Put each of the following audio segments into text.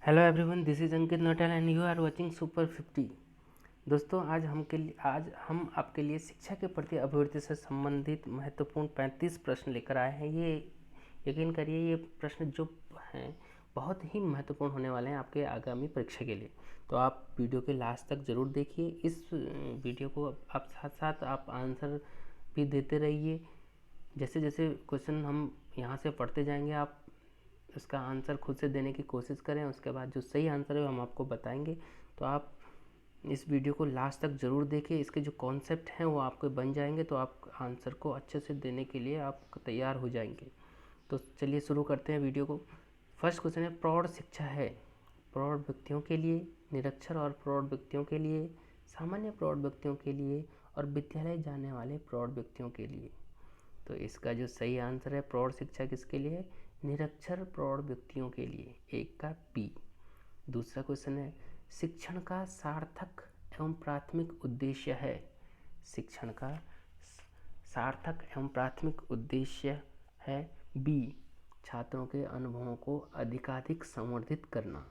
Hello everyone, this is Ankit Notal and you are watching super 50। दोस्तों, आज हम आपके लिए शिक्षा के प्रति अभिवृत्ति से संबंधित महत्वपूर्ण 35 प्रश्न लेकर आए हैं। ये यकीन करिए, ये प्रश्न जो हैं बहुत ही महत्वपूर्ण होने वाले हैं आपके आगामी परीक्षा के लिए। तो आप वीडियो के लास्ट तक ज़रूर देखिए। इस वीडियो को आप साथ साथ आप आंसर भी देते रहिए। जैसे जैसे क्वेश्चन हम यहाँ से पढ़ते जाएंगे, आप इसका आंसर खुद से देने की कोशिश करें। उसके बाद जो सही आंसर है वो हम आपको बताएंगे। तो आप इस वीडियो को लास्ट तक ज़रूर देखें। इसके जो कॉन्सेप्ट हैं वो आपको बन जाएंगे, तो आप आंसर को अच्छे से देने के लिए आप तैयार हो जाएंगे। तो चलिए शुरू करते हैं वीडियो को। फर्स्ट क्वेश्चन है, प्रौढ़ शिक्षा है प्रौढ़ व्यक्तियों के लिए, निरक्षर और प्रौढ़ व्यक्तियों के लिए, सामान्य प्रौढ़ व्यक्तियों के लिए और विद्यालय जाने वाले प्रौढ़ व्यक्तियों के लिए। तो इसका जो सही आंसर है, प्रौढ़ शिक्षा किसके लिए है? निरक्षर प्रौढ़ व्यक्तियों के लिए, एक का बी। दूसरा क्वेश्चन है, शिक्षण का सार्थक एवं प्राथमिक उद्देश्य है। शिक्षण का सार्थक एवं प्राथमिक उद्देश्य है बी, छात्रों के अनुभवों को अधिकाधिक संवर्धित करना।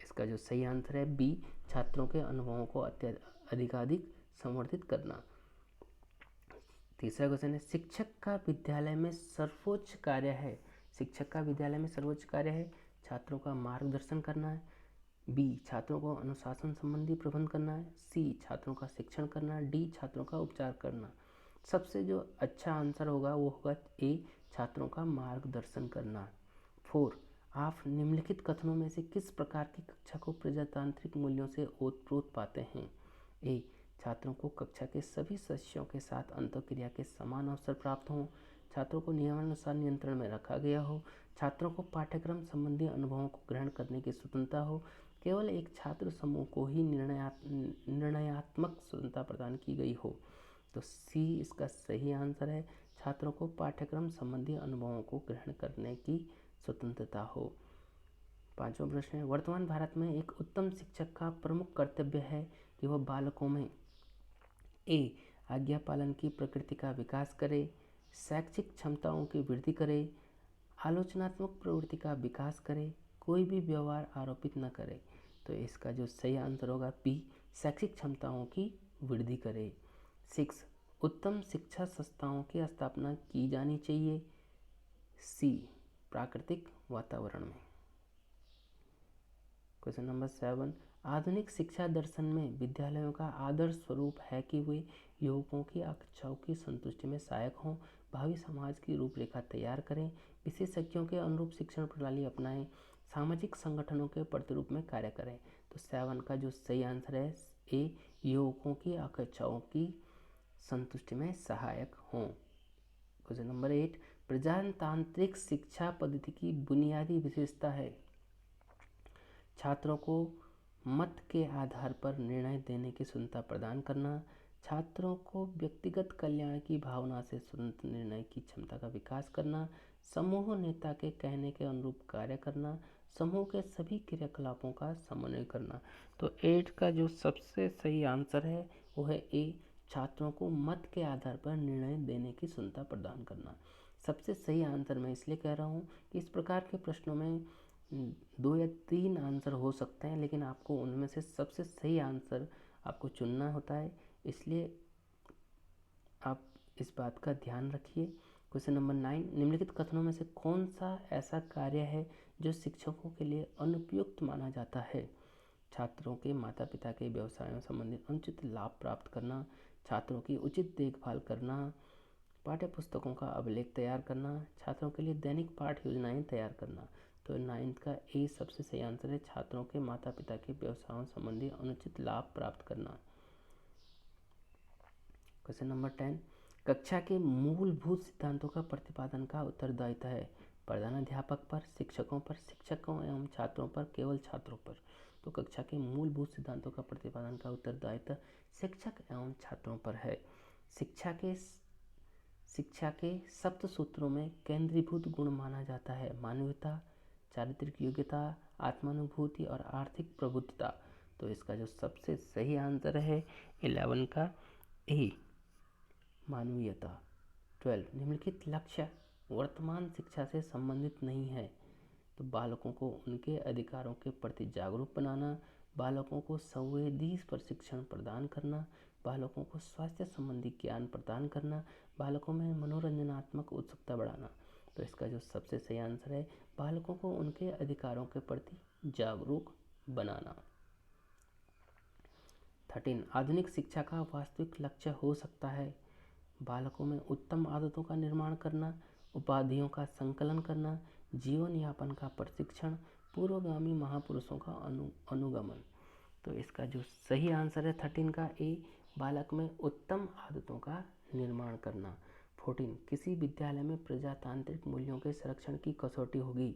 इसका जो सही आंसर है बी, छात्रों के अनुभवों को अधिकाधिक संवर्धित करना। तीसरा क्वेश्चन है, शिक्षक का विद्यालय में सर्वोच्च कार्य है। शिक्षक का विद्यालय में सर्वोच्च कार्य है छात्रों का मार्गदर्शन करना है, बी छात्रों को अनुशासन संबंधी प्रबंध करना है, सी छात्रों का शिक्षण करना है, डी छात्रों का उपचार करना। सबसे जो अच्छा आंसर होगा वो होगा ए, छात्रों का मार्गदर्शन करना। 4, आप निम्नलिखित कथनों में से किस प्रकार की कक्षा को प्रजातांत्रिक मूल्यों से ओतप्रोत पाते हैं? ए, छात्रों को कक्षा के सभी सदस्यों के साथ अंतःक्रिया के समान अवसर प्राप्त हों, छात्रों को नियमानुसार नियंत्रण में रखा गया हो, छात्रों को पाठ्यक्रम संबंधी अनुभवों को ग्रहण करने की स्वतंत्रता हो, केवल एक छात्र समूह को ही निर्णयात्मक स्वतंत्रता प्रदान की गई हो। तो सी इसका सही आंसर है, छात्रों को पाठ्यक्रम संबंधी अनुभवों को ग्रहण करने की स्वतंत्रता हो। पांचवा प्रश्न है, वर्तमान भारत में एक उत्तम शिक्षक का प्रमुख कर्तव्य है कि वह बालकों में ए, आज्ञा पालन की प्रकृति का विकास करे, शैक्षिक क्षमताओं की वृद्धि करे, आलोचनात्मक प्रवृत्ति का विकास करे, कोई भी व्यवहार आरोपित न करे। तो इसका जो सही आंसर होगा बी, शैक्षिक क्षमताओं की वृद्धि करे। 6, उत्तम शिक्षा संस्थाओं की स्थापना की जानी चाहिए, सी प्राकृतिक वातावरण में। क्वेश्चन नंबर 7, आधुनिक शिक्षा दर्शन में विद्यालयों का आदर्श स्वरूप है कि वे युवकों की आकांक्षाओं की संतुष्टि में सहायक हों, भावी समाज की रूपरेखा तैयार करें, विशेषज्ञों के अनुरूप शिक्षण प्रणाली अपनाएं, सामाजिक संगठनों के प्रतिरूप में कार्य करें। तो 7 का जो सही आंसर है ए, युवकों की आकांक्षाओं की संतुष्टि में सहायक हों। क्वेश्चन नंबर 8, प्रजातांत्रिक शिक्षा पद्धति की बुनियादी विशेषता है। छात्रों को मत के आधार पर निर्णय देने की स्वतंत्रता प्रदान करना, छात्रों को व्यक्तिगत कल्याण की भावना से स्वतंत्र निर्णय की क्षमता का विकास करना, समूह नेता के कहने के अनुरूप कार्य करना, समूह के सभी क्रियाकलापों का समन्वय करना। तो 8 का जो सबसे सही आंसर है वो है ए, छात्रों को मत के आधार पर निर्णय देने की स्वतंत्रता प्रदान करना। सबसे सही आंसर मैं इसलिए कह रहा हूँ कि इस प्रकार के प्रश्नों में 2 या 3 आंसर हो सकते हैं, लेकिन आपको उनमें से सबसे सही आंसर आपको चुनना होता है, इसलिए आप इस बात का ध्यान रखिए। क्वेश्चन नंबर 9, निम्नलिखित कथनों में से कौन सा ऐसा कार्य है जो शिक्षकों के लिए अनुपयुक्त माना जाता है? छात्रों के माता पिता के व्यवसायों संबंधित अनुचित लाभ प्राप्त करना, छात्रों की उचित देखभाल करना, पाठ्य पुस्तकों का अभिलेख तैयार करना, छात्रों के लिए दैनिक पाठ योजनाएं तैयार करना। तो 9 का ए सबसे सही आंसर है, छात्रों के माता पिता के व्यवसायों संबंधी अनुचित लाभ प्राप्त करना। क्वेश्चन नंबर 10, कक्षा के मूलभूत सिद्धांतों का प्रतिपादन का उत्तरदायित्व है प्रधानाध्यापक पर, शिक्षकों पर, शिक्षकों एवं छात्रों पर, केवल छात्रों पर। तो कक्षा के मूलभूत सिद्धांतों का प्रतिपादन का उत्तरदायित्व शिक्षक एवं छात्रों पर है। शिक्षा के सप्त सूत्रों में केंद्रीभूत गुण माना जाता है मानवीयता, चारित्रिक योग्यता, आत्मानुभूति और आर्थिक प्रबुद्धता। तो इसका जो सबसे सही आंसर है 11 का ए, मानवीयता। 12, निम्नलिखित लक्ष्य वर्तमान शिक्षा से संबंधित नहीं है। तो बालकों को उनके अधिकारों के प्रति जागरूक बनाना, बालकों को संवेदी प्रशिक्षण प्रदान करना, बालकों को स्वास्थ्य संबंधी ज्ञान प्रदान करना, बालकों में मनोरंजनात्मक उत्सुकता बढ़ाना। तो इसका जो सबसे सही आंसर है, बालकों को उनके अधिकारों के प्रति जागरूक बनाना। 13 आधुनिक शिक्षा का वास्तविक लक्ष्य हो सकता है बालकों में उत्तम आदतों का निर्माण करना, उपाधियों का संकलन करना, जीवन यापन का प्रशिक्षण, पूर्वगामी महापुरुषों का अनुगमन। तो इसका जो सही आंसर है 13 का ए, बालक में उत्तम आदतों का निर्माण करना। 14 किसी विद्यालय में प्रजातांत्रिक मूल्यों के संरक्षण की कसौटी होगी।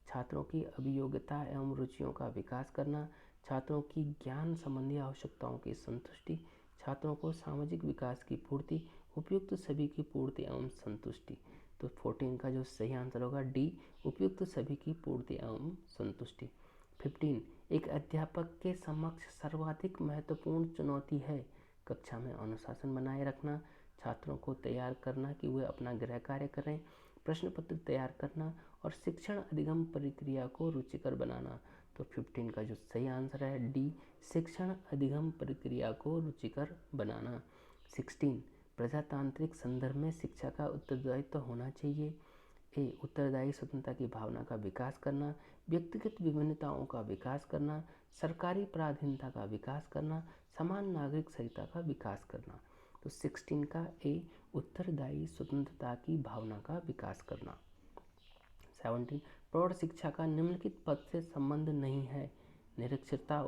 छात्रों की अभियोग्यता एवं रुचियों का विकास करना, छात्रों की ज्ञान संबंधी आवश्यकताओं की संतुष्टि, छात्रों को सामाजिक विकास की पूर्ति, उपयुक्त सभी की पूर्ति एवं संतुष्टि। तो 14 का जो सही आंसर होगा डी, उपयुक्त सभी की पूर्ति एवं संतुष्टि। 15 एक अध्यापक के समक्ष सर्वाधिक महत्वपूर्ण चुनौती है कक्षा में अनुशासन बनाए रखना, छात्रों को तैयार करना कि वे अपना गृह कार्य करें, प्रश्न पत्र तैयार करना और शिक्षण अधिगम प्रक्रिया को रुचिकर बनाना। तो 15 का जो सही आंसर है डी, शिक्षण अधिगम प्रक्रिया को रुचिकर बनाना। 16 प्रजातांत्रिक संदर्भ में शिक्षा का उत्तरदायित्व होना चाहिए। ए उत्तरदायी स्वतंत्रता की भावना का विकास करना, व्यक्तिगत विभिन्नताओं का विकास करना, सरकारी पराधीनता का विकास करना, समान नागरिक संहिता का विकास करना। तो 16 का ए, उत्तरदायी स्वतंत्रता की भावना का विकास करना। 17 प्रौढ़ शिक्षा का निम्नलिखित पद से संबंध नहीं है। निरक्षरता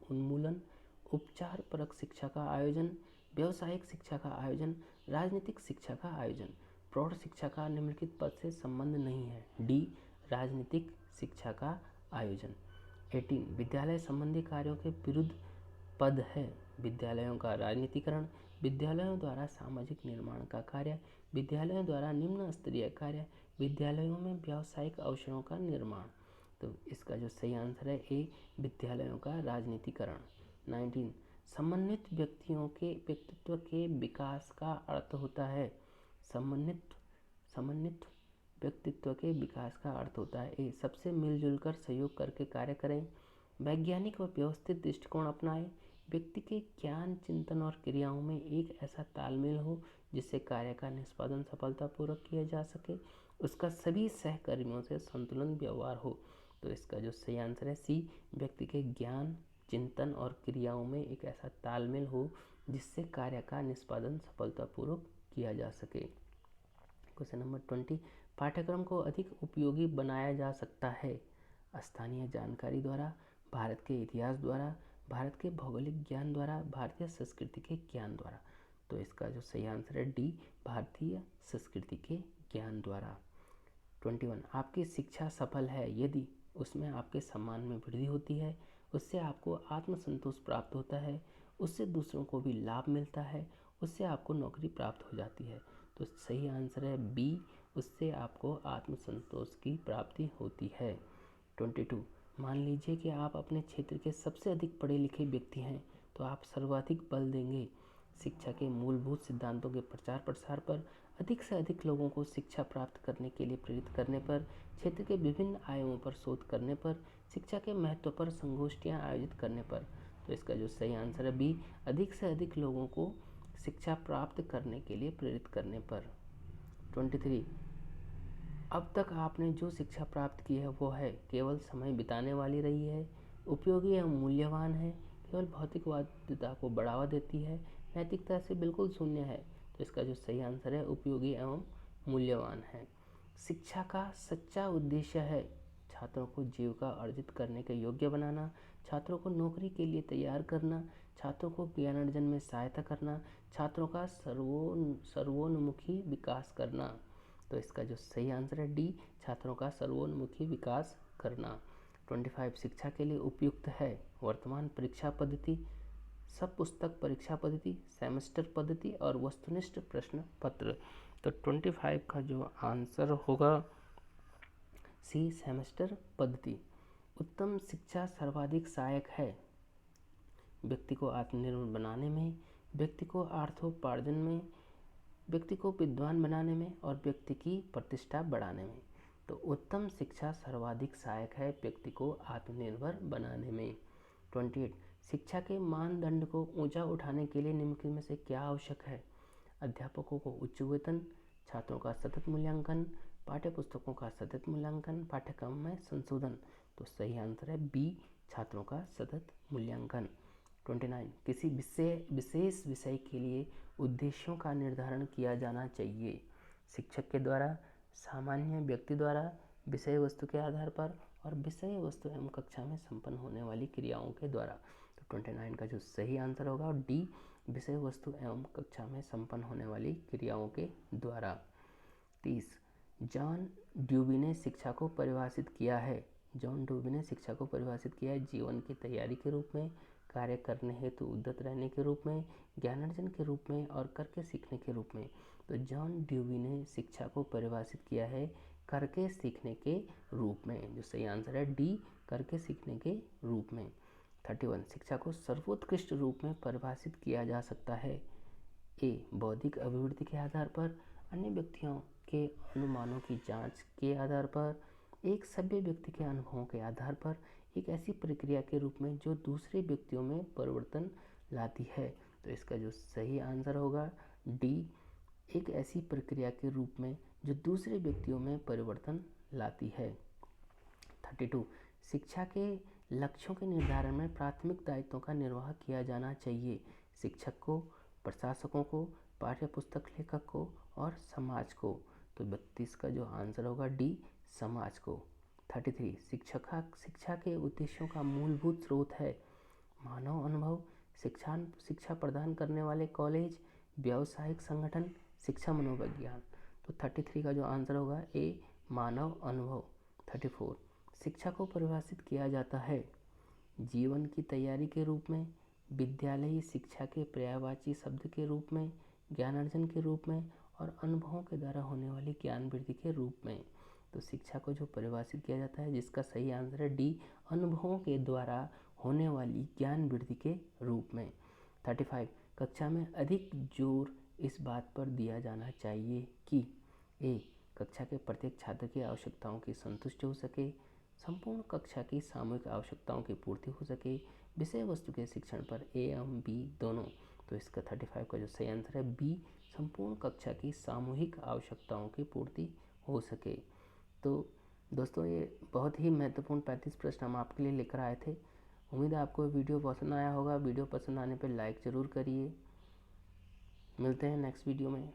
उन्मूलन, उपचार परक शिक्षा का आयोजन, व्यावसायिक शिक्षा का आयोजन, राजनीतिक शिक्षा का आयोजन। प्रौढ़ शिक्षा का निम्नलिखित पद से संबंध नहीं है। डी, राजनीतिक शिक्षा का आयोजन। 18 विद्यालय संबंधी कार्यों के विरुद्ध पद है। विद्यालयों का राजनीतिकरण, विद्यालयों द्वारा सामाजिक निर्माण का कार्य, विद्यालयों द्वारा निम्न स्तरीय कार्य, विद्यालयों में व्यावसायिक अवसरों का निर्माण। तो इसका जो सही आंसर है ए, विद्यालयों का राजनीतिकरण। 19 समन्वित व्यक्तियों के व्यक्तित्व के विकास का अर्थ होता है। समन्वित व्यक्तित्व के विकास का अर्थ होता है ए, सबसे मिलजुल कर सहयोग करके कार्य करें, वैज्ञानिक व व्यवस्थित दृष्टिकोण अपनाएं, व्यक्ति के ज्ञान, चिंतन और क्रियाओं में एक ऐसा तालमेल हो जिससे कार्य का निष्पादन सफलतापूर्वक किया जा सके, उसका सभी सहकर्मियों से संतुलन व्यवहार हो। तो इसका जो सही आंसर है सी, व्यक्ति के ज्ञान, चिंतन और क्रियाओं में एक ऐसा तालमेल हो जिससे कार्य का निष्पादन सफलतापूर्वक किया जा सके। क्वेश्चन नंबर 20 पाठ्यक्रम को अधिक उपयोगी बनाया जा सकता है स्थानीय जानकारी द्वारा, भारत के इतिहास द्वारा, भारत के भौगोलिक ज्ञान द्वारा, भारतीय संस्कृति के ज्ञान द्वारा। तो इसका जो सही आंसर है डी, भारतीय संस्कृति के ज्ञान द्वारा। 21 आपकी शिक्षा सफल है यदि उसमें आपके सम्मान में वृद्धि होती है, उससे आपको आत्मसंतोष प्राप्त होता है, उससे दूसरों को भी लाभ मिलता है, उससे आपको नौकरी प्राप्त हो जाती है। तो सही आंसर है बी, उससे आपको आत्मसंतोष की प्राप्ति होती है। 22 मान लीजिए कि आप अपने क्षेत्र के सबसे अधिक पढ़े लिखे व्यक्ति हैं, तो आप सर्वाधिक बल देंगे शिक्षा के मूलभूत सिद्धांतों के प्रचार प्रसार पर, अधिक से अधिक लोगों को शिक्षा प्राप्त करने के लिए प्रेरित करने पर, क्षेत्र के विभिन्न आयामों पर शोध करने पर, शिक्षा के महत्व पर संगोष्ठियाँ आयोजित करने पर। तो इसका जो सही आंसर है बी, अधिक से अधिक लोगों को शिक्षा प्राप्त करने के लिए प्रेरित करने पर। 23 अब तक आपने जो शिक्षा प्राप्त की है वो है केवल समय बिताने वाली रही है, उपयोगी एवं मूल्यवान है, केवल भौतिकवादिता को बढ़ावा देती है, नैतिकता से बिल्कुल शून्य है। तो इसका जो सही आंसर है उपयोगी एवं मूल्यवान है। शिक्षा का सच्चा उद्देश्य है छात्रों को जीविका अर्जित करने के योग्य बनाना, छात्रों को नौकरी के लिए तैयार करना, छात्रों को ज्ञानार्जन में सहायता करना, छात्रों का सर्वोन्मुखी विकास करना। तो इसका जो सही आंसर है डी, छात्रों का सर्वोन्मुखी विकास करना। 25 शिक्षा के लिए उपयुक्त है वर्तमान परीक्षा पद्धति, सब पुस्तक परीक्षा पद्धति, सेमेस्टर पद्धति और वस्तुनिष्ठ प्रश्न पत्र। तो 25 का जो आंसर होगा सी, सेमेस्टर पद्धति। उत्तम शिक्षा सर्वाधिक सहायक है व्यक्ति को आत्मनिर्भर बनाने में, व्यक्ति को अर्थोपार्जन में, व्यक्ति को विद्वान बनाने में और व्यक्ति की प्रतिष्ठा बढ़ाने में। तो उत्तम शिक्षा सर्वाधिक सहायक है व्यक्ति को आत्मनिर्भर बनाने में। 28 शिक्षा के मानदंड को ऊंचा उठाने के लिए निम्नलिखित में से क्या आवश्यक है? अध्यापकों को उच्च वेतन, छात्रों का सतत मूल्यांकन, पाठ्य पुस्तकों का सतत मूल्यांकन, पाठ्यक्रम में संशोधन। तो सही आंसर है बी, छात्रों का सतत मूल्यांकन। 29 किसी विशेष विषय के लिए उद्देश्यों का निर्धारण किया जाना चाहिए। शिक्षक के द्वारा, सामान्य व्यक्ति द्वारा, विषय वस्तु के आधार पर और विषय वस्तु एवं कक्षा में संपन्न होने वाली क्रियाओं के द्वारा। तो 29 का जो सही आंसर होगा डी, विषय वस्तु एवं कक्षा में संपन्न होने वाली क्रियाओं के द्वारा। 30 जॉन ड्यूवी ने शिक्षा को परिभाषित किया है। जॉन ड्यूवी ने शिक्षा को परिभाषित किया है जीवन की तैयारी के रूप में, कार्य करने हेतु उद्यत रहने के रूप में, ज्ञानार्जन के रूप में और करके सीखने के रूप में। तो जॉन ड्यूवी ने शिक्षा को परिभाषित किया है करके सीखने के रूप में। जो सही आंसर है डी, करके सीखने के रूप में। 31 शिक्षा को सर्वोत्कृष्ट रूप में परिभाषित किया जा सकता है। ए बौद्धिक अभिवृद्धि के आधार पर, अन्य व्यक्तियों के अनुमानों की जांच के आधार पर, एक सभ्य व्यक्ति के अनुभवों के आधार पर, एक ऐसी प्रक्रिया के रूप में जो दूसरे व्यक्तियों में परिवर्तन लाती है। तो इसका जो सही आंसर होगा डी, एक ऐसी प्रक्रिया के रूप में जो दूसरे व्यक्तियों में परिवर्तन लाती है। 32 शिक्षा के लक्ष्यों के निर्धारण में प्राथमिक दायित्वों का निर्वाह किया जाना चाहिए। शिक्षक को, प्रशासकों को, पाठ्य पुस्तक लेखक को और समाज को। तो 32 का जो आंसर होगा डी, समाज को। 33 शिक्षा के उद्देश्यों का मूलभूत स्रोत है मानव अनुभव, शिक्षा प्रदान करने वाले कॉलेज, व्यावसायिक संगठन, शिक्षा मनोविज्ञान। तो 33 का जो आंसर होगा ए, मानव अनुभव। 34 शिक्षा को परिभाषित किया जाता है जीवन की तैयारी के रूप में, विद्यालयी शिक्षा के पर्यायवाची शब्द के रूप में, ज्ञानार्जन के रूप में और अनुभवों के द्वारा होने वाली ज्ञान वृद्धि के रूप में। तो शिक्षा को जो परिभाषित किया जाता है जिसका सही आंसर है डी, अनुभवों के द्वारा होने वाली ज्ञान वृद्धि के रूप में। 35 कक्षा में अधिक जोर इस बात पर दिया जाना चाहिए कि ए कक्षा के प्रत्येक छात्र की आवश्यकताओं की संतुष्टि हो सके, संपूर्ण कक्षा की सामूहिक आवश्यकताओं की पूर्ति हो सके, विषय वस्तु के शिक्षण पर ए एवं बी दोनों। तो इसका 35 का जो सही आंसर है बी, संपूर्ण कक्षा की सामूहिक आवश्यकताओं की पूर्ति हो सके। तो दोस्तों ये बहुत ही महत्वपूर्ण 35 प्रश्न हम आपके लिए लेकर आए थे। उम्मीद है आपको वीडियो पसंद आया होगा। वीडियो पसंद आने पर लाइक ज़रूर करिए। मिलते हैं नेक्स्ट वीडियो में।